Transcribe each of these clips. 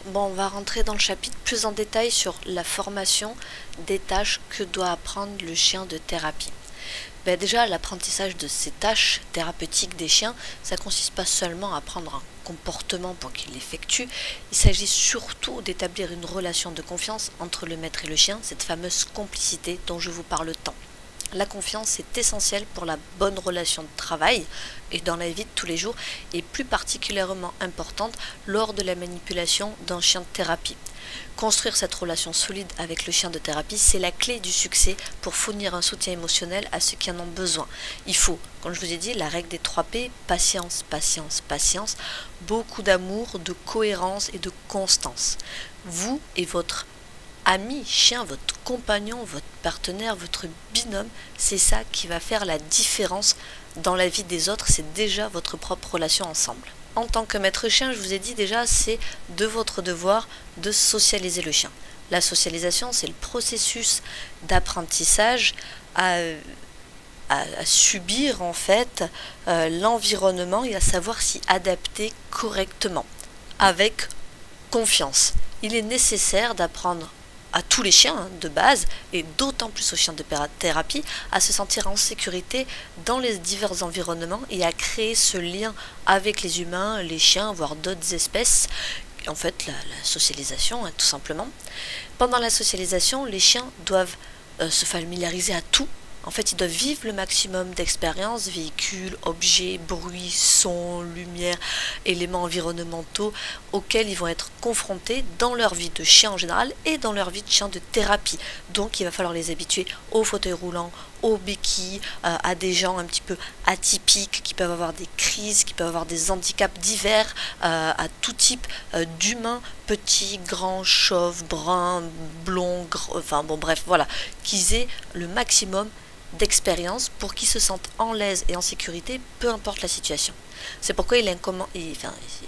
Bon, on va rentrer dans le chapitre plus en détail sur la formation des tâches que doit apprendre le chien de thérapie. Déjà, l'apprentissage de ces tâches thérapeutiques des chiens, ça consiste pas seulement à apprendre un comportement pour qu'il l'effectue, il s'agit surtout d'établir une relation de confiance entre le maître et le chien, cette fameuse complicité dont je vous parle tant. La confiance est essentielle pour la bonne relation de travail et dans la vie de tous les jours et plus particulièrement importante lors de la manipulation d'un chien de thérapie. Construire cette relation solide avec le chien de thérapie, c'est la clé du succès pour fournir un soutien émotionnel à ceux qui en ont besoin. Il faut, comme je vous ai dit, la règle des 3 P, patience, patience, patience, beaucoup d'amour, de cohérence et de constance. Vous et votre ami, chien, votre compagnon, votre partenaire, votre binôme, c'est ça qui va faire la différence dans la vie des autres, c'est déjà votre propre relation ensemble. En tant que maître chien, je vous ai dit déjà, c'est de votre devoir de socialiser le chien. La socialisation, c'est le processus d'apprentissage à subir en fait l'environnement et à savoir s'y adapter correctement, avec confiance. Il est nécessaire d'apprendre à tous les chiens de base, et d'autant plus aux chiens de thérapie, à se sentir en sécurité dans les divers environnements et à créer ce lien avec les humains, les chiens, voire d'autres espèces. En fait, la socialisation, tout simplement. Pendant la socialisation, les chiens doivent se familiariser à tout. En fait, ils doivent vivre le maximum d'expériences, véhicules, objets, bruits, sons, lumière, éléments environnementaux auxquels ils vont être confrontés dans leur vie de chien en général et dans leur vie de chien de thérapie. Donc, il va falloir les habituer au fauteuil roulant, aux béquilles, à des gens un petit peu atypiques qui peuvent avoir des crises, qui peuvent avoir des handicaps divers, à tout type d'humains, petits, grands, chauves, bruns, blonds, enfin bon bref, voilà, qu'ils aient le maximum d'expérience pour qu'ils se sentent en l'aise et en sécurité, peu importe la situation. C'est pourquoi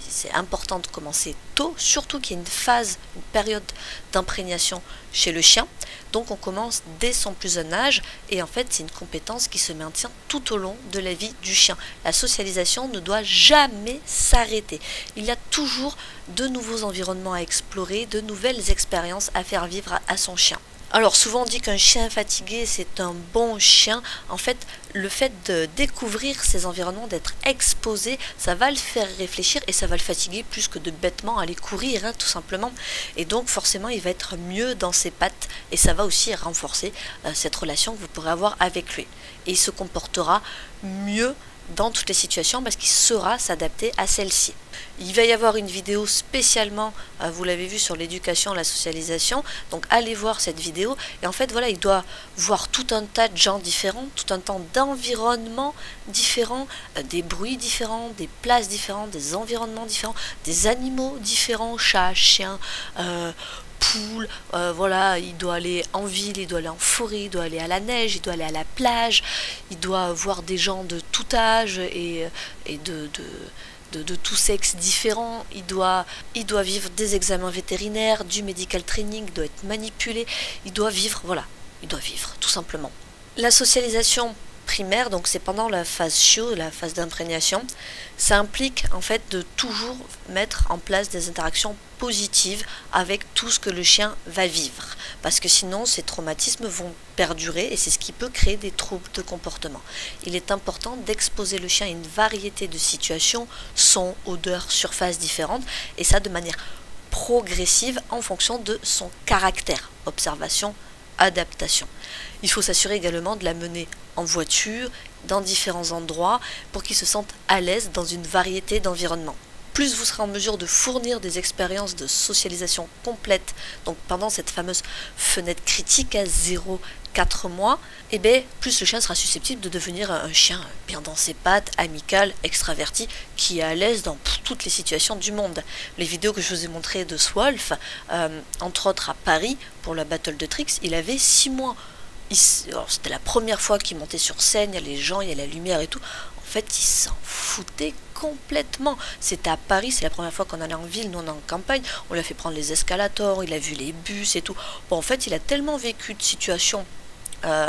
c'est important de commencer tôt, surtout qu'il y a une phase, une période d'imprégnation chez le chien. Donc on commence dès son plus jeune âge et en fait c'est une compétence qui se maintient tout au long de la vie du chien. La socialisation ne doit jamais s'arrêter. Il y a toujours de nouveaux environnements à explorer, de nouvelles expériences à faire vivre à son chien. Alors souvent on dit qu'un chien fatigué c'est un bon chien. En fait, le fait de découvrir ces environnements, d'être exposé, ça va le faire réfléchir et ça va le fatiguer plus que de bêtement aller courir, tout simplement. Et donc forcément il va être mieux dans ses pattes et ça va aussi renforcer cette relation que vous pourrez avoir avec lui. Et il se comportera mieux dans toutes les situations parce qu'il saura s'adapter à celle-ci. Il va y avoir une vidéo spécialement, vous l'avez vu, sur l'éducation, la socialisation, donc allez voir cette vidéo et en fait voilà, il doit voir tout un tas de gens différents, tout un tas d'environnements différents, des bruits différents, des places différentes, des environnements différents, des animaux différents, chats, chiens, poules, voilà, il doit aller en ville, il doit aller en forêt, il doit aller à la neige, il doit aller à la plage, il doit voir des gens de tout âge et de tout sexe différent, il doit vivre des examens vétérinaires, du medical training, il doit être manipulé, il doit vivre, voilà, il doit vivre, tout simplement. La socialisation primaire, donc c'est pendant la phase chiot, la phase d'imprégnation, ça implique en fait de toujours mettre en place des interactions positives avec tout ce que le chien va vivre, parce que sinon ces traumatismes vont perdurer et c'est ce qui peut créer des troubles de comportement. Il est important d'exposer le chien à une variété de situations, sons, odeurs, surfaces différentes, et ça de manière progressive en fonction de son caractère. Observation, adaptation. Il faut s'assurer également de la mener en voiture, dans différents endroits, pour qu'il se sente à l'aise dans une variété d'environnements. Plus vous serez en mesure de fournir des expériences de socialisation complètes, donc pendant cette fameuse fenêtre critique à 0,4 mois, et bien plus le chien sera susceptible de devenir un chien bien dans ses pattes, amical, extraverti, qui est à l'aise dans toutes les situations du monde. Les vidéos que je vous ai montrées de Swolf, entre autres à Paris, pour la Battle de Tricks, il avait 6 mois. C'était la première fois qu'il montait sur scène, il y a les gens, il y a la lumière et tout. En fait, il s'en foutait complètement. C'était à Paris, c'est la première fois qu'on allait en ville, nous on est en campagne. On lui a fait prendre les escalators, il a vu les bus et tout. Bon, en fait, il a tellement vécu de situations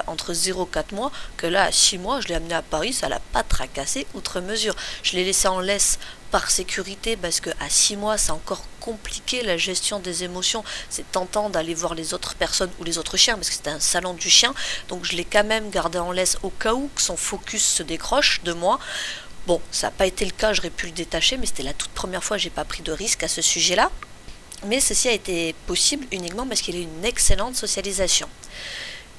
entre 0 et 4 mois, que là, à 6 mois, je l'ai amené à Paris, ça l'a pas tracassé outre mesure. Je l'ai laissé en laisse par sécurité parce que à 6 mois, c'est encore compliqué la gestion des émotions. C'est tentant d'aller voir les autres personnes ou les autres chiens parce que c'était un salon du chien. Donc je l'ai quand même gardé en laisse au cas où que son focus se décroche de moi. Bon, ça n'a pas été le cas, j'aurais pu le détacher, mais c'était la toute première fois, j'ai pas pris de risque à ce sujet-là. Mais ceci a été possible uniquement parce qu'il a une excellente socialisation.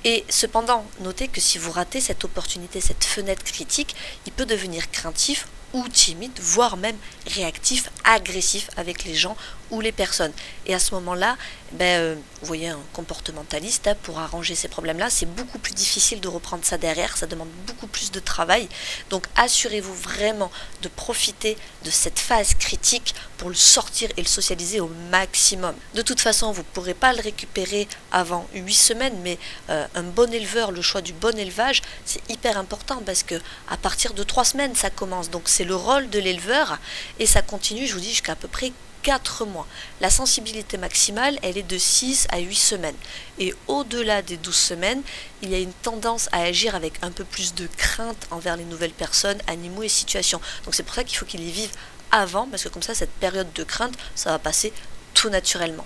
Et cependant, notez que si vous ratez cette opportunité, cette fenêtre critique, il peut devenir craintif ou timide, voire même réactif, agressif avec les gens ou les personnes. Et à ce moment-là, vous voyez, un comportementaliste, pour arranger ces problèmes-là, c'est beaucoup plus difficile de reprendre ça derrière, ça demande beaucoup plus de travail. Donc assurez-vous vraiment de profiter de cette phase critique pour le sortir et le socialiser au maximum. De toute façon, vous ne pourrez pas le récupérer avant 8 semaines, mais un bon éleveur, le choix du bon élevage, c'est hyper important parce que à partir de 3 semaines, ça commence. Donc c'est le rôle de l'éleveur et ça continue, je vous dis, jusqu'à peu près 4 mois. La sensibilité maximale, elle est de 6 à 8 semaines. Et au-delà des 12 semaines, il y a une tendance à agir avec un peu plus de crainte envers les nouvelles personnes, animaux et situations. Donc c'est pour ça qu'il faut qu'il y vive avant, parce que comme ça, cette période de crainte, ça va passer tout naturellement.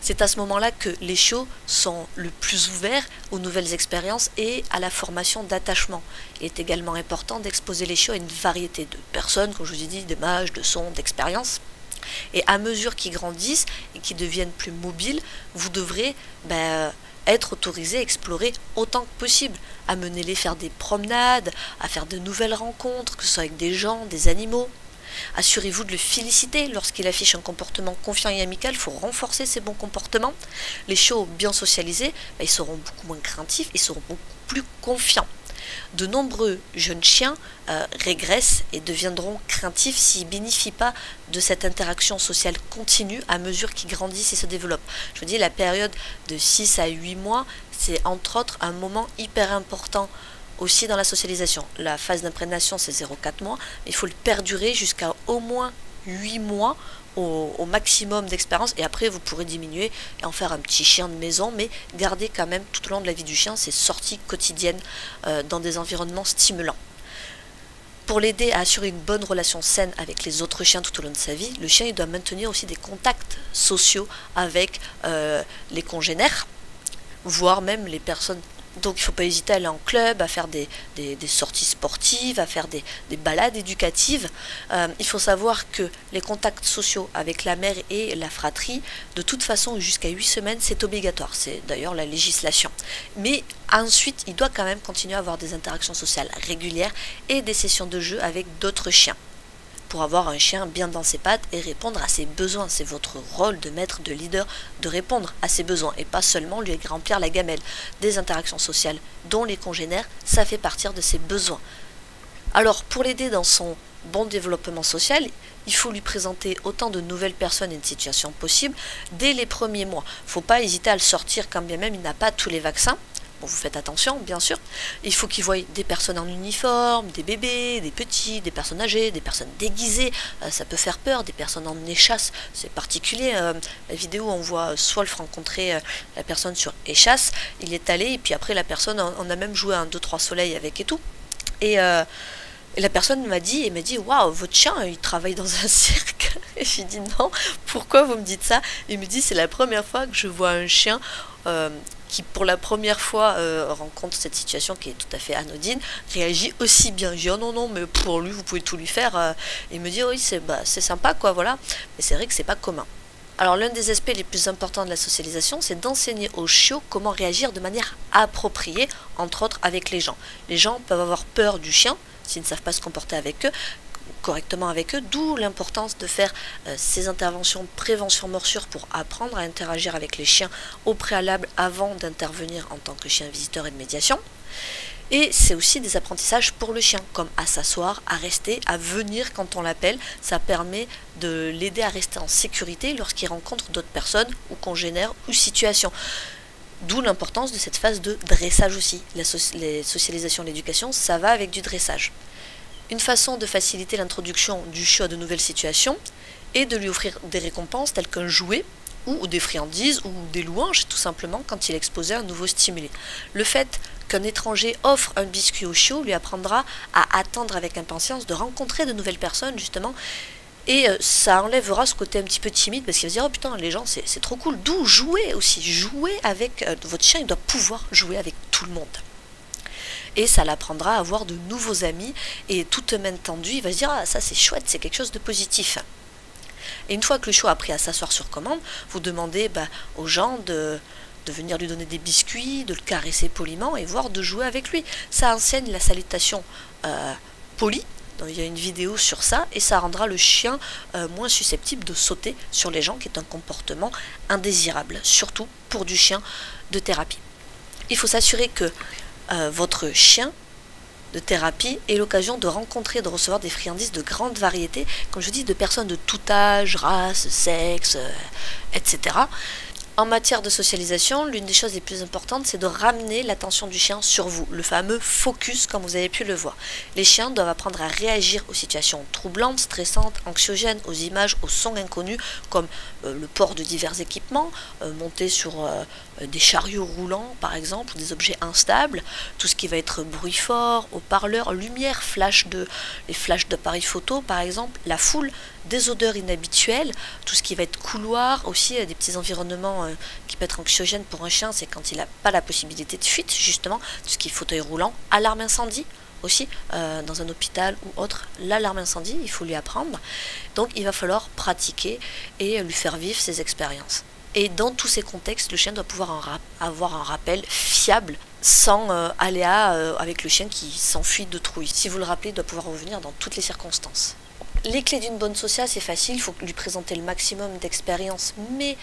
C'est à ce moment-là que les chiots sont le plus ouverts aux nouvelles expériences et à la formation d'attachement. Il est également important d'exposer les chiots à une variété de personnes, comme je vous ai dit, d'images, de sons, d'expériences. Et à mesure qu'ils grandissent et qu'ils deviennent plus mobiles, vous devrez être autorisé à explorer autant que possible, à mener les faire des promenades, à faire de nouvelles rencontres, que ce soit avec des gens, des animaux. Assurez-vous de le féliciter lorsqu'il affiche un comportement confiant et amical, il faut renforcer ses bons comportements. Les chiots bien socialisés, ils seront beaucoup moins craintifs et seront beaucoup plus confiants. De nombreux jeunes chiens régressent et deviendront craintifs s'ils ne bénéficient pas de cette interaction sociale continue à mesure qu'ils grandissent et se développent. Je vous dis, la période de 6 à 8 mois, c'est entre autres un moment hyper important aussi dans la socialisation. La phase d'imprégnation, c'est 0,4 mois, mais il faut le perdurer jusqu'à au moins 8 mois au maximum d'expérience, et après vous pourrez diminuer et en faire un petit chien de maison, mais garder quand même tout au long de la vie du chien ces sorties quotidiennes dans des environnements stimulants. Pour l'aider à assurer une bonne relation saine avec les autres chiens tout au long de sa vie, le chien il doit maintenir aussi des contacts sociaux avec les congénères, voire même les personnes. Donc il ne faut pas hésiter à aller en club, à faire des sorties sportives, à faire des balades éducatives. Il faut savoir que les contacts sociaux avec la mère et la fratrie, de toute façon jusqu'à 8 semaines, c'est obligatoire. C'est d'ailleurs la législation. Mais ensuite, il doit quand même continuer à avoir des interactions sociales régulières et des sessions de jeu avec d'autres chiens, pour avoir un chien bien dans ses pattes et répondre à ses besoins. C'est votre rôle de maître, de leader, de répondre à ses besoins et pas seulement lui remplir la gamelle. Des interactions sociales dont les congénères, ça fait partir de ses besoins. Alors pour l'aider dans son bon développement social, il faut lui présenter autant de nouvelles personnes et de situations possibles dès les premiers mois. Il ne faut pas hésiter à le sortir quand bien même il n'a pas tous les vaccins. Bon, vous faites attention, bien sûr. Il faut qu'ils voient des personnes en uniforme, des bébés, des petits, des personnes âgées, des personnes déguisées. Ça peut faire peur, des personnes en échasse, c'est particulier. La vidéo, on voit Swolf rencontrer la personne sur échasse. Il est allé, et puis après, la personne, on a même joué un 2-3 soleils avec et tout. Et la personne m'a dit, waouh, votre chien, il travaille dans un cirque. Et j'ai dit non, pourquoi vous me dites ça? Il me dit, c'est la première fois que je vois un chien qui pour la première fois rencontre cette situation qui est tout à fait anodine, réagit aussi bien. Je dis oh non, mais pour lui, vous pouvez tout lui faire. Il me dit oui, c'est sympa, quoi, voilà. Mais c'est vrai que c'est pas commun. Alors l'un des aspects les plus importants de la socialisation, c'est d'enseigner aux chiots comment réagir de manière appropriée, entre autres avec les gens. Les gens peuvent avoir peur du chien s'ils ne savent pas se comporter correctement avec eux, d'où l'importance de faire ces interventions prévention morsure pour apprendre à interagir avec les chiens au préalable avant d'intervenir en tant que chien visiteur et de médiation. Et c'est aussi des apprentissages pour le chien, comme à s'asseoir, à rester, à venir quand on l'appelle. Ça permet de l'aider à rester en sécurité lorsqu'il rencontre d'autres personnes ou congénères ou situations. D'où l'importance de cette phase de dressage aussi. Les socialisations, l'éducation, ça va avec du dressage. Une façon de faciliter l'introduction du chiot à de nouvelles situations est de lui offrir des récompenses telles qu'un jouet ou des friandises ou des louanges tout simplement quand il est exposé à un nouveau stimuli. Le fait qu'un étranger offre un biscuit au chiot lui apprendra à attendre avec impatience de rencontrer de nouvelles personnes justement, et ça enlèvera ce côté un petit peu timide parce qu'il va se dire oh putain les gens c'est trop cool, d'où jouer aussi, jouer avec votre chien, il doit pouvoir jouer avec tout le monde. Et ça l'apprendra à avoir de nouveaux amis et toute main tendue il va se dire ah ça c'est chouette, c'est quelque chose de positif. Et une fois que le chiot a appris à s'asseoir sur commande, vous demandez aux gens de venir lui donner des biscuits, de le caresser poliment et voire de jouer avec lui. Ça enseigne la salutation polie. Donc, il y a une vidéo sur ça et ça rendra le chien moins susceptible de sauter sur les gens, qui est un comportement indésirable, surtout pour du chien de thérapie. Il faut s'assurer que votre chien de thérapie ait l'occasion de rencontrer et de recevoir des friandises de grande variété, comme je dis, de personnes de tout âge, race, sexe, etc. En matière de socialisation, l'une des choses les plus importantes, c'est de ramener l'attention du chien sur vous, le fameux focus comme vous avez pu le voir. Les chiens doivent apprendre à réagir aux situations troublantes, stressantes, anxiogènes, aux images, aux sons inconnus, comme le port de divers équipements, monter sur des chariots roulants par exemple, ou des objets instables, tout ce qui va être bruit fort, haut-parleurs, lumière, les flashs d'appareils photo par exemple, la foule, des odeurs inhabituelles, tout ce qui va être couloir, aussi des petits environnements qui peut être anxiogènes pour un chien, c'est quand il n'a pas la possibilité de fuite, justement, tout ce qui est fauteuil roulant, alarme incendie aussi, dans un hôpital ou autre, l'alarme incendie, il faut lui apprendre. Donc il va falloir pratiquer et lui faire vivre ses expériences. Et dans tous ces contextes, le chien doit pouvoir avoir un rappel fiable, sans aléa avec le chien qui s'enfuit de trouille. Si vous le rappelez, il doit pouvoir revenir dans toutes les circonstances. Les clés d'une bonne sociale, c'est facile, il faut lui présenter le maximum d'expérience, mais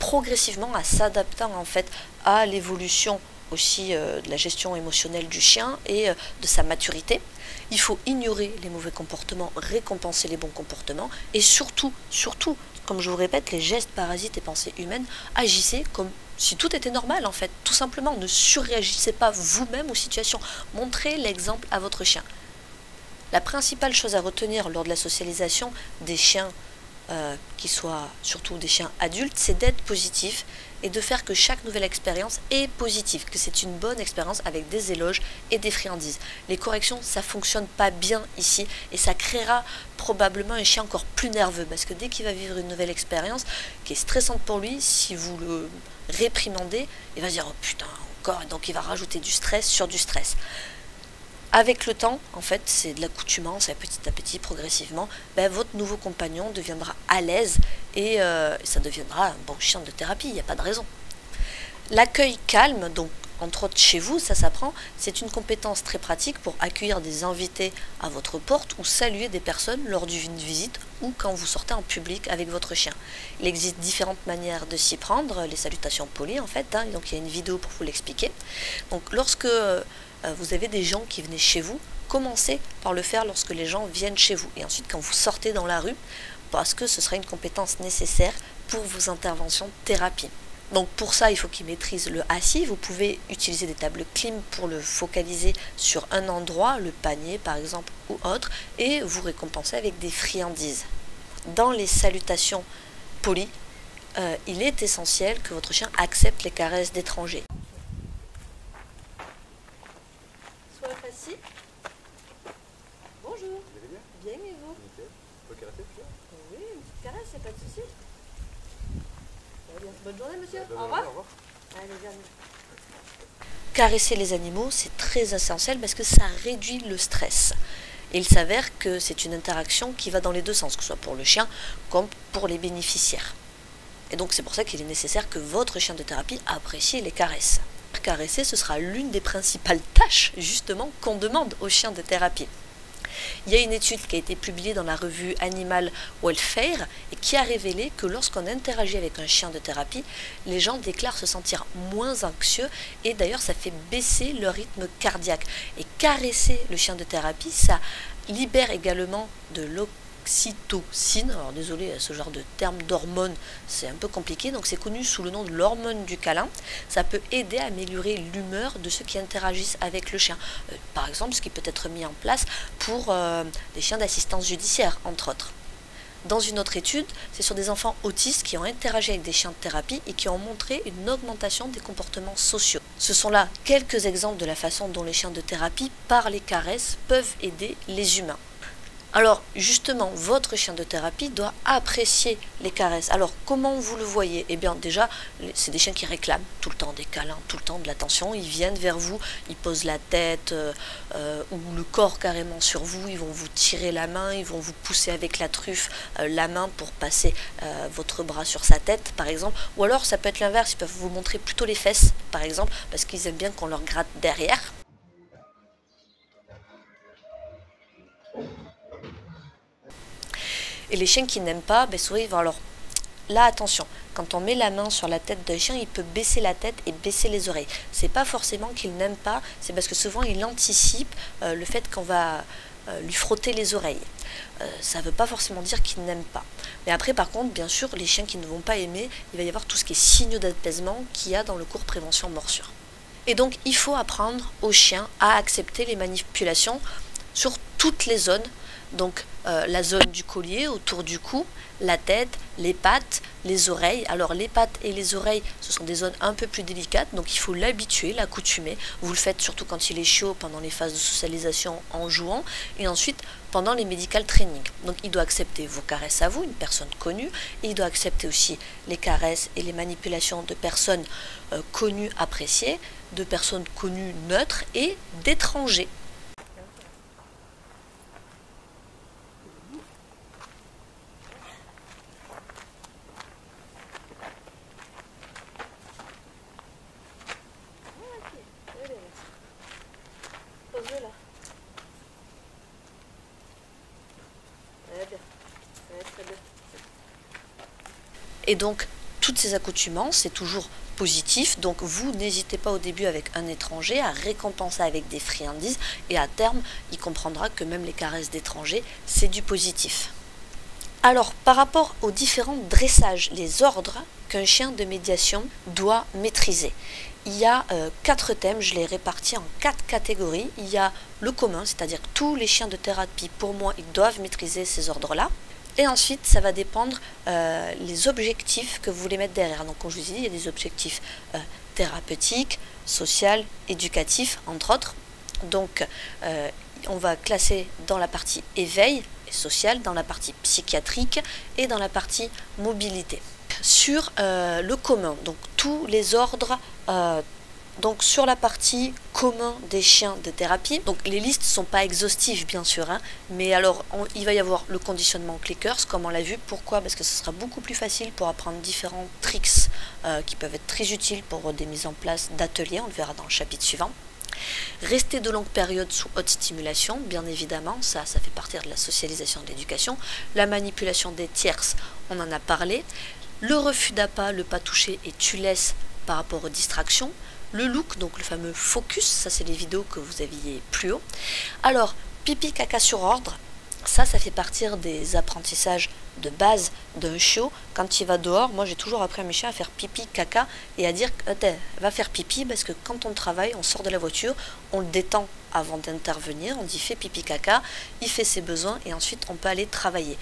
progressivement, à s'adaptant en fait à l'évolution aussi de la gestion émotionnelle du chien et de sa maturité. Il faut ignorer les mauvais comportements, récompenser les bons comportements, et surtout, comme je vous répète, les gestes parasites et pensées humaines, agissez comme si tout était normal en fait, tout simplement, ne surréagissez pas vous-même aux situations, montrez l'exemple à votre chien. La principale chose à retenir lors de la socialisation des chiens, qui soient surtout des chiens adultes, c'est d'être positif et de faire que chaque nouvelle expérience est positive, que c'est une bonne expérience avec des éloges et des friandises. Les corrections, ça ne fonctionne pas bien ici et ça créera probablement un chien encore plus nerveux parce que dès qu'il va vivre une nouvelle expérience qui est stressante pour lui, si vous le réprimandez, il va se dire oh putain encore, et donc il va rajouter du stress sur du stress. Avec le temps, en fait, c'est de l'accoutumance, et petit à petit, progressivement, votre nouveau compagnon deviendra à l'aise et ça deviendra un bon chien de thérapie, il n'y a pas de raison. L'accueil calme, donc entre autres chez vous, ça s'apprend, c'est une compétence très pratique pour accueillir des invités à votre porte ou saluer des personnes lors d'une visite ou quand vous sortez en public avec votre chien. Il existe différentes manières de s'y prendre, les salutations polies en fait, donc il y a une vidéo pour vous l'expliquer. Donc lorsque vous avez des gens qui venaient chez vous, commencez par le faire lorsque les gens viennent chez vous. Et ensuite quand vous sortez dans la rue, parce que ce sera une compétence nécessaire pour vos interventions thérapie. Donc pour ça, il faut qu'il maîtrise le assis. Vous pouvez utiliser des tables clim pour le focaliser sur un endroit, le panier par exemple ou autre, et vous récompenser avec des friandises. Dans les salutations polies, il est essentiel que votre chien accepte les caresses d'étrangers. Sois assis. Bonjour. Vous allez bien? Bien et vous? Nickel. Faut caresser le chien? Oui, une petite caresse, il n'y a pas de souci. Bonne journée, monsieur. Au revoir. Allez, viens. Caresser les animaux, c'est très essentiel parce que ça réduit le stress. Et il s'avère que c'est une interaction qui va dans les deux sens, que ce soit pour le chien comme pour les bénéficiaires. Et donc c'est pour ça qu'il est nécessaire que votre chien de thérapie apprécie les caresses. Caresser, ce sera l'une des principales tâches, justement, qu'on demande aux chiens de thérapie. Il y a une étude qui a été publiée dans la revue Animal Welfare et qui a révélé que lorsqu'on interagit avec un chien de thérapie, les gens déclarent se sentir moins anxieux et d'ailleurs ça fait baisser leur rythme cardiaque. Et caresser le chien de thérapie, ça libère également de l'oxytocine. Alors désolé, ce genre de terme d'hormone, c'est un peu compliqué, donc c'est connu sous le nom de l'hormone du câlin. Ça peut aider à améliorer l'humeur de ceux qui interagissent avec le chien. Par exemple, ce qui peut être mis en place pour des chiens d'assistance judiciaire, entre autres. Dans une autre étude, c'est sur des enfants autistes qui ont interagi avec des chiens de thérapie et qui ont montré une augmentation des comportements sociaux. Ce sont là quelques exemples de la façon dont les chiens de thérapie, par les caresses, peuvent aider les humains. Alors justement, votre chien de thérapie doit apprécier les caresses. Alors comment vous le voyez? Eh bien déjà, c'est des chiens qui réclament tout le temps des câlins, tout le temps de l'attention. Ils viennent vers vous, ils posent la tête ou le corps carrément sur vous. Ils vont vous tirer la main, ils vont vous pousser avec la truffe la main pour passer votre bras sur sa tête par exemple. Ou alors ça peut être l'inverse, ils peuvent vous montrer plutôt les fesses par exemple, parce qu'ils aiment bien qu'on leur gratte derrière. Et les chiens qui n'aiment pas, ben souvent ils vont alors... Là, attention, quand on met la main sur la tête d'un chien, il peut baisser la tête et baisser les oreilles. C'est pas forcément qu'il n'aime pas, c'est parce que souvent il anticipe le fait qu'on va lui frotter les oreilles. Ça ne veut pas forcément dire qu'il n'aime pas. Mais après, par contre, bien sûr, les chiens qui ne vont pas aimer, il va y avoir tout ce qui est signaux d'apaisement qu'il y a dans le cours prévention morsure. Et donc, il faut apprendre aux chiens à accepter les manipulations sur toutes les zones. Donc la zone du collier, autour du cou, la tête, les pattes, les oreilles. Alors les pattes et les oreilles, ce sont des zones un peu plus délicates, donc il faut l'habituer, l'accoutumer. Vous le faites surtout quand il est chaud, pendant les phases de socialisation en jouant, et ensuite pendant les medical training. Donc il doit accepter vos caresses à vous, une personne connue, et il doit accepter aussi les caresses et les manipulations de personnes connues, appréciées, de personnes connues, neutres, et d'étrangers. Pose-le là. Très bien. Très bien. Et donc, toutes ces accoutumants, c'est toujours positif. Donc, vous n'hésitez pas au début avec un étranger à récompenser avec des friandises. Et à terme, il comprendra que même les caresses d'étrangers, c'est du positif. Alors, par rapport aux différents dressages, les ordres qu'un chien de médiation doit maîtriser. Il y a 4 thèmes, je les répartis en 4 catégories. Il y a le commun, c'est-à-dire que tous les chiens de thérapie, pour moi, ils doivent maîtriser ces ordres-là. Et ensuite, ça va dépendre les objectifs que vous voulez mettre derrière. Donc, comme je vous ai dit, il y a des objectifs thérapeutiques, sociaux, éducatifs, entre autres. Donc, on va classer dans la partie éveil et social, dans la partie psychiatrique et dans la partie mobilité. Sur le commun, donc tous les ordres, donc sur la partie commun des chiens de thérapie, donc les listes ne sont pas exhaustives bien sûr, hein, mais alors il va y avoir le conditionnement clickers comme on l'a vu. Pourquoi? Parce que ce sera beaucoup plus facile pour apprendre différents tricks qui peuvent être très utiles pour des mises en place d'ateliers, on le verra dans le chapitre suivant. Rester de longues périodes sous haute stimulation, bien évidemment, ça fait partie de la socialisation de l'éducation. La manipulation des tierces, on en a parlé. Le refus d'appât, le pas touché et tu laisses par rapport aux distractions. Le look, donc le fameux focus, ça c'est les vidéos que vous aviez plus haut. Alors, pipi caca sur ordre, ça fait partir des apprentissages de base d'un chiot. Quand il va dehors, moi j'ai toujours appris à mes chiens à faire pipi caca et à dire va faire pipi, parce que quand on travaille, on sort de la voiture, on le détend avant d'intervenir, on dit fais pipi caca, il fait ses besoins et ensuite on peut aller travailler.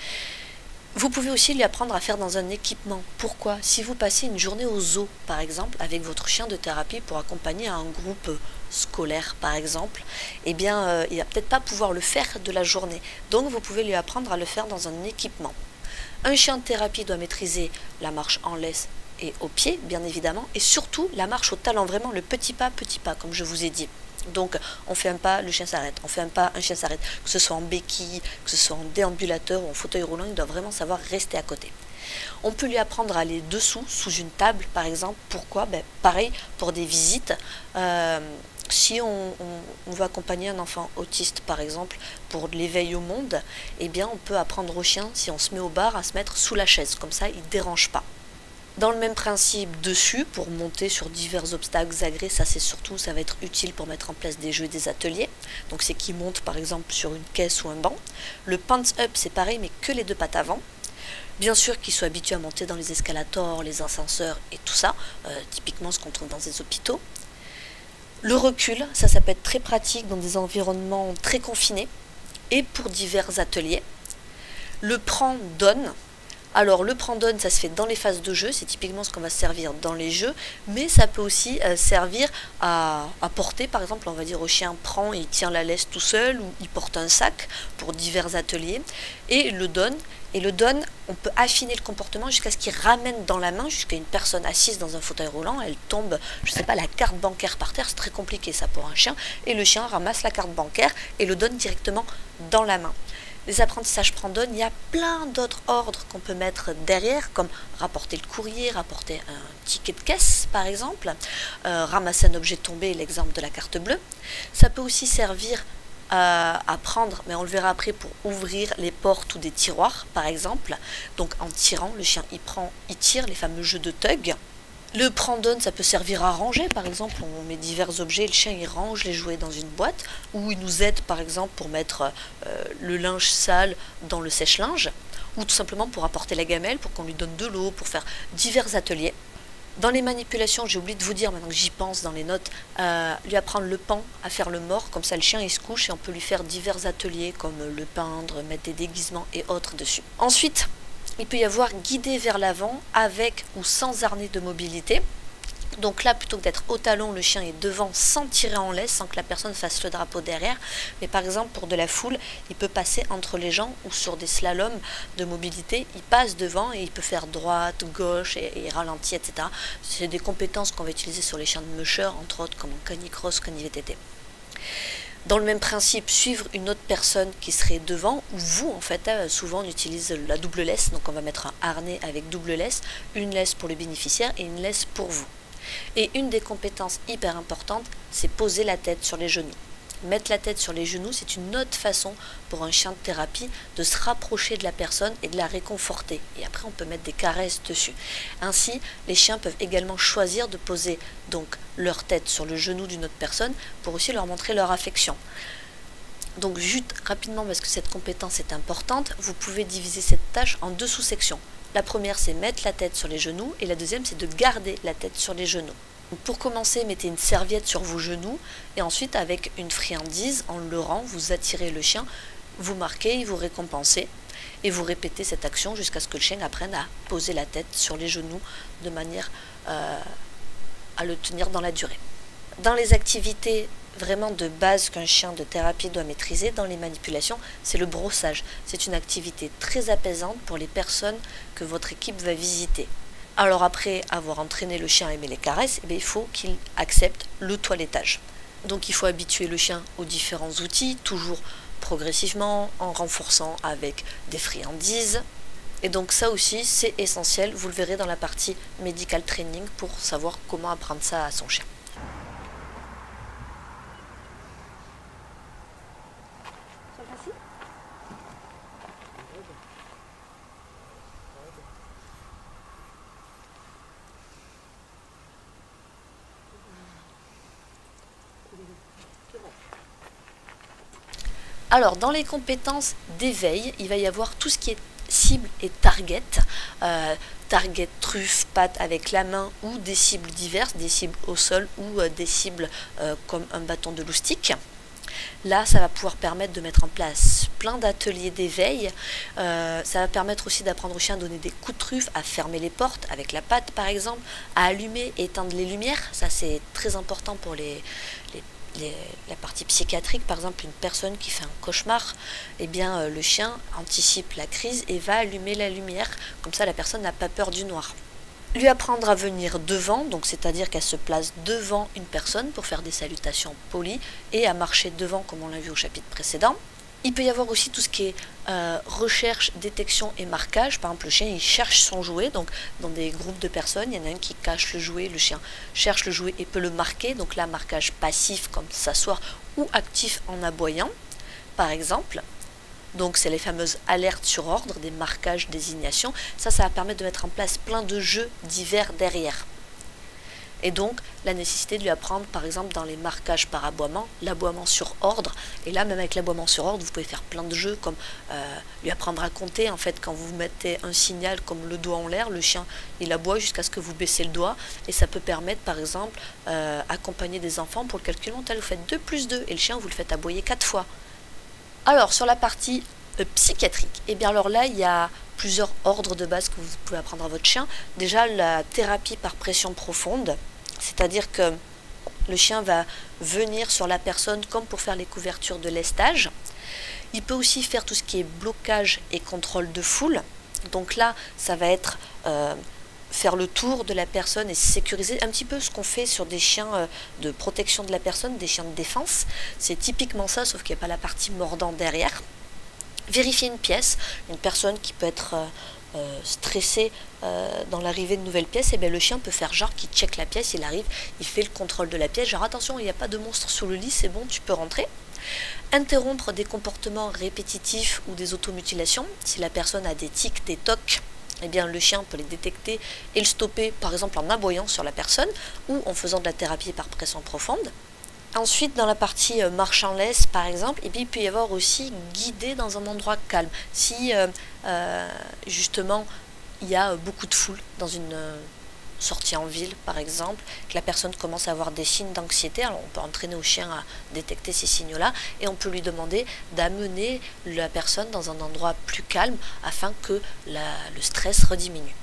Vous pouvez aussi lui apprendre à faire dans un équipement. Pourquoi? Si vous passez une journée au zoo, par exemple, avec votre chien de thérapie pour accompagner un groupe scolaire, par exemple, eh bien, il va peut-être pas pouvoir le faire de la journée. Donc, vous pouvez lui apprendre à le faire dans un équipement. Un chien de thérapie doit maîtriser la marche en laisse et au pied, bien évidemment, et surtout la marche au talon, vraiment le petit pas, comme je vous ai dit. Donc on fait un pas, le chien s'arrête, on fait un pas, un chien s'arrête, que ce soit en béquille, que ce soit en déambulateur ou en fauteuil roulant, il doit vraiment savoir rester à côté. On peut lui apprendre à aller dessous, sous une table par exemple. Pourquoi? Pareil pour des visites. Si on veut accompagner un enfant autiste par exemple pour de l'éveil au monde, eh bien on peut apprendre au chien, si on se met au bar, à se mettre sous la chaise, comme ça il ne dérange pas. Dans le même principe, dessus, pour monter sur divers obstacles agrès, ça va être utile pour mettre en place des jeux et des ateliers. Donc c'est qui monte par exemple sur une caisse ou un banc. Le pants up, c'est pareil, mais que les 2 pattes avant. Bien sûr qu'il soit habitué à monter dans les escalators, les ascenseurs et tout ça, typiquement ce qu'on trouve dans des hôpitaux. Le recul, ça peut être très pratique dans des environnements très confinés et pour divers ateliers. Le prend-donne. Alors le prend-donne, ça se fait dans les phases de jeu, c'est typiquement ce qu'on va servir dans les jeux, mais ça peut aussi servir à porter, par exemple, on va dire au chien prend et il tient la laisse tout seul, ou il porte un sac pour divers ateliers, et le donne. Et le donne, on peut affiner le comportement jusqu'à ce qu'il ramène dans la main, jusqu'à une personne assise dans un fauteuil roulant, elle tombe, je sais pas, la carte bancaire par terre, c'est très compliqué ça pour un chien, et le chien ramasse la carte bancaire et le donne directement dans la main. Les apprentissages prend-donne, il y a plein d'autres ordres qu'on peut mettre derrière, comme rapporter le courrier, rapporter un ticket de caisse par exemple, ramasser un objet tombé, l'exemple de la carte bleue. Ça peut aussi servir à prendre, mais on le verra après, pour ouvrir les portes ou des tiroirs par exemple. Donc en tirant, le chien il tire, les fameux jeux de tug. Le prend-donne, ça peut servir à ranger, par exemple, on met divers objets, le chien il range les jouets dans une boîte, ou il nous aide par exemple pour mettre le linge sale dans le sèche-linge, ou tout simplement pour apporter la gamelle, pour qu'on lui donne de l'eau, pour faire divers ateliers. Dans les manipulations, j'ai oublié de vous dire, maintenant que j'y pense dans les notes, lui apprendre le pan à faire le mort, comme ça le chien il se couche et on peut lui faire divers ateliers comme le peindre, mettre des déguisements et autres dessus. Ensuite, il peut y avoir guidé vers l'avant avec ou sans harnais de mobilité. Donc là, plutôt que d'être au talon, le chien est devant sans tirer en laisse, sans que la personne fasse le drapeau derrière. Mais par exemple, pour de la foule, il peut passer entre les gens ou sur des slaloms de mobilité. Il passe devant et il peut faire droite, gauche et ralenti, etc. C'est des compétences qu'on va utiliser sur les chiens de musher, entre autres, comme en canicross, cani-VTT. Dans le même principe, suivre une autre personne qui serait devant, ou vous en fait, souvent on utilise la double laisse, donc on va mettre un harnais avec double laisse, une laisse pour le bénéficiaire et une laisse pour vous. Et une des compétences hyper importantes, c'est poser la tête sur les genoux. Mettre la tête sur les genoux, c'est une autre façon pour un chien de thérapie de se rapprocher de la personne et de la réconforter. Et après, on peut mettre des caresses dessus. Ainsi, les chiens peuvent également choisir de poser donc leur tête sur le genou d'une autre personne pour aussi leur montrer leur affection. Donc juste rapidement, parce que cette compétence est importante, vous pouvez diviser cette tâche en deux sous-sections. La première, c'est mettre la tête sur les genoux, et la deuxième, c'est de garder la tête sur les genoux. Donc pour commencer, mettez une serviette sur vos genoux, et ensuite, avec une friandise, en leurrant, vous attirez le chien, vous marquez, vous récompensez, et vous répétez cette action jusqu'à ce que le chien apprenne à poser la tête sur les genoux de manière à le tenir dans la durée. Dans les activités vraiment de base qu'un chien de thérapie doit maîtriser dans les manipulations, c'est le brossage. C'est une activité très apaisante pour les personnes que votre équipe va visiter. Alors après avoir entraîné le chien à aimer les caresses, il faut qu'il accepte le toilettage. Donc il faut habituer le chien aux différents outils, toujours progressivement, en renforçant avec des friandises. Et donc ça aussi, c'est essentiel, vous le verrez dans la partie medical training pour savoir comment apprendre ça à son chien. Alors, dans les compétences d'éveil, il va y avoir tout ce qui est cible et target. Target, truffe, patte avec la main ou des cibles diverses, des cibles au sol ou des cibles comme un bâton de loustic. Là, ça va pouvoir permettre de mettre en place plein d'ateliers d'éveil. Ça va permettre aussi d'apprendre au chien à donner des coups de truffe, à fermer les portes avec la patte par exemple, à allumer et éteindre les lumières. Ça, c'est très important pour la partie psychiatrique. Par exemple, une personne qui fait un cauchemar, eh bien, le chien anticipe la crise et va allumer la lumière. Comme ça, la personne n'a pas peur du noir. Lui apprendre à venir devant, donc c'est-à-dire qu'elle se place devant une personne pour faire des salutations polies et à marcher devant comme on l'a vu au chapitre précédent. Il peut y avoir aussi tout ce qui est recherche, détection et marquage. Par exemple, le chien il cherche son jouet, donc dans des groupes de personnes, il y en a un qui cache le jouet, le chien cherche le jouet et peut le marquer. Donc là, marquage passif comme s'asseoir ou actif en aboyant, par exemple. Donc c'est les fameuses alertes sur ordre, des marquages, désignations. Ça va permettre de mettre en place plein de jeux divers derrière. Et donc la nécessité de lui apprendre, par exemple dans les marquages par aboiement, l'aboiement sur ordre. Et là, même avec l'aboiement sur ordre, vous pouvez faire plein de jeux comme lui apprendre à compter. En fait, quand vous mettez un signal comme le doigt en l'air, le chien il aboie jusqu'à ce que vous baissez le doigt. Et ça peut permettre, par exemple, accompagner des enfants pour le calcul mental. Vous faites 2 plus 2 et le chien vous le faites aboyer 4 fois. Alors sur la partie psychiatrique. Et bien alors là, il y a plusieurs ordres de base que vous pouvez apprendre à votre chien. Déjà, la thérapie par pression profonde, c'est-à-dire que le chien va venir sur la personne comme pour faire les couvertures de lestage. Il peut aussi faire tout ce qui est blocage et contrôle de foule. Donc là, ça va être faire le tour de la personne et sécuriser un petit peu ce qu'on fait sur des chiens de protection de la personne, des chiens de défense. C'est typiquement ça, sauf qu'il n'y a pas la partie mordant derrière. Vérifier une pièce, une personne qui peut être stressée dans l'arrivée de nouvelles pièces, et bien le chien peut faire genre qu'il check la pièce, il arrive, il fait le contrôle de la pièce, genre attention, il n'y a pas de monstre sous le lit, c'est bon, tu peux rentrer. Interrompre des comportements répétitifs ou des automutilations. Si la personne a des tics, des tocs, eh bien le chien peut les détecter et le stopper, par exemple en aboyant sur la personne ou en faisant de la thérapie par pression profonde. Ensuite, dans la partie marche en laisse, par exemple, et puis il peut y avoir aussi guider dans un endroit calme. Si justement il y a beaucoup de foule dans une sortie en ville, par exemple, que la personne commence à avoir des signes d'anxiété, alors on peut entraîner au chien à détecter ces signaux-là et on peut lui demander d'amener la personne dans un endroit plus calme afin que le stress rediminue.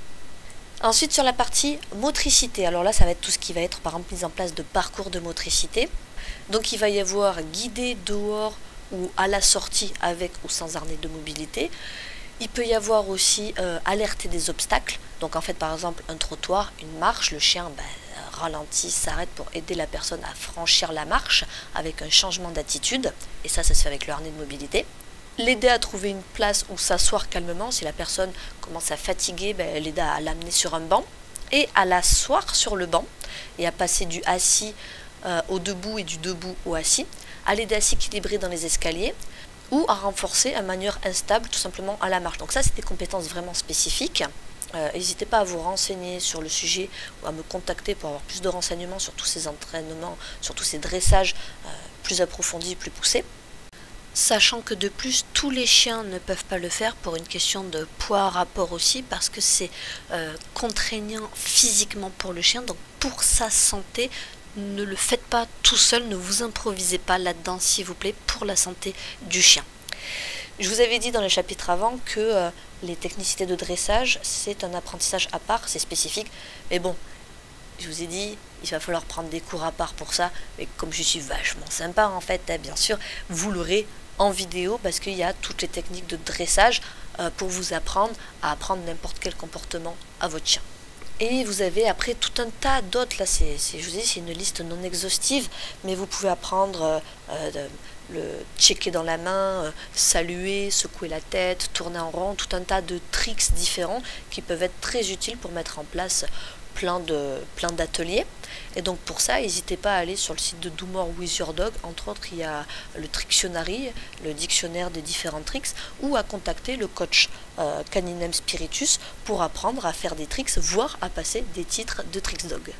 Ensuite, sur la partie motricité, alors là, ça va être tout ce qui va être, par exemple, mise en place de parcours de motricité. Donc, il va y avoir guidé dehors ou à la sortie avec ou sans harnais de mobilité. Il peut y avoir aussi alerter des obstacles. Donc, en fait, par exemple, un trottoir, une marche, le chien ralentit, s'arrête pour aider la personne à franchir la marche avec un changement d'attitude. Et ça se fait avec le harnais de mobilité. L'aider à trouver une place où s'asseoir calmement. Si la personne commence à fatiguer, l'aider à l'amener sur un banc et à l'asseoir sur le banc et à passer du assis au debout et du debout au assis, à l'aider à s'équilibrer dans les escaliers ou à renforcer une manière instable tout simplement à la marche. Donc ça, c'est des compétences vraiment spécifiques. N'hésitez pas à vous renseigner sur le sujet ou à me contacter pour avoir plus de renseignements sur tous ces entraînements, sur tous ces dressages plus approfondis, plus poussés. Sachant que de plus, tous les chiens ne peuvent pas le faire pour une question de poids rapport aussi, parce que c'est contraignant physiquement pour le chien. Donc pour sa santé, ne le faites pas tout seul, ne vous improvisez pas là-dedans s'il vous plaît, pour la santé du chien. Je vous avais dit dans le chapitre avant que les technicités de dressage, c'est un apprentissage à part, c'est spécifique. Mais bon, je vous ai dit, il va falloir prendre des cours à part pour ça. Mais comme je suis vachement sympa en fait, bien sûr, vous l'aurez en vidéo parce qu'il y a toutes les techniques de dressage pour vous apprendre à apprendre n'importe quel comportement à votre chien. Et vous avez après tout un tas d'autres, là je vous dis c'est une liste non exhaustive, mais vous pouvez apprendre le checker dans la main, saluer, secouer la tête, tourner en rond, tout un tas de tricks différents qui peuvent être très utiles pour mettre en place plein d'ateliers. Et donc pour ça, n'hésitez pas à aller sur le site de Do More With Your Dog. Entre autres, il y a le Trictionary, le dictionnaire des différents tricks, ou à contacter le coach Caninem Spiritus pour apprendre à faire des tricks, voire à passer des titres de Tricks Dog.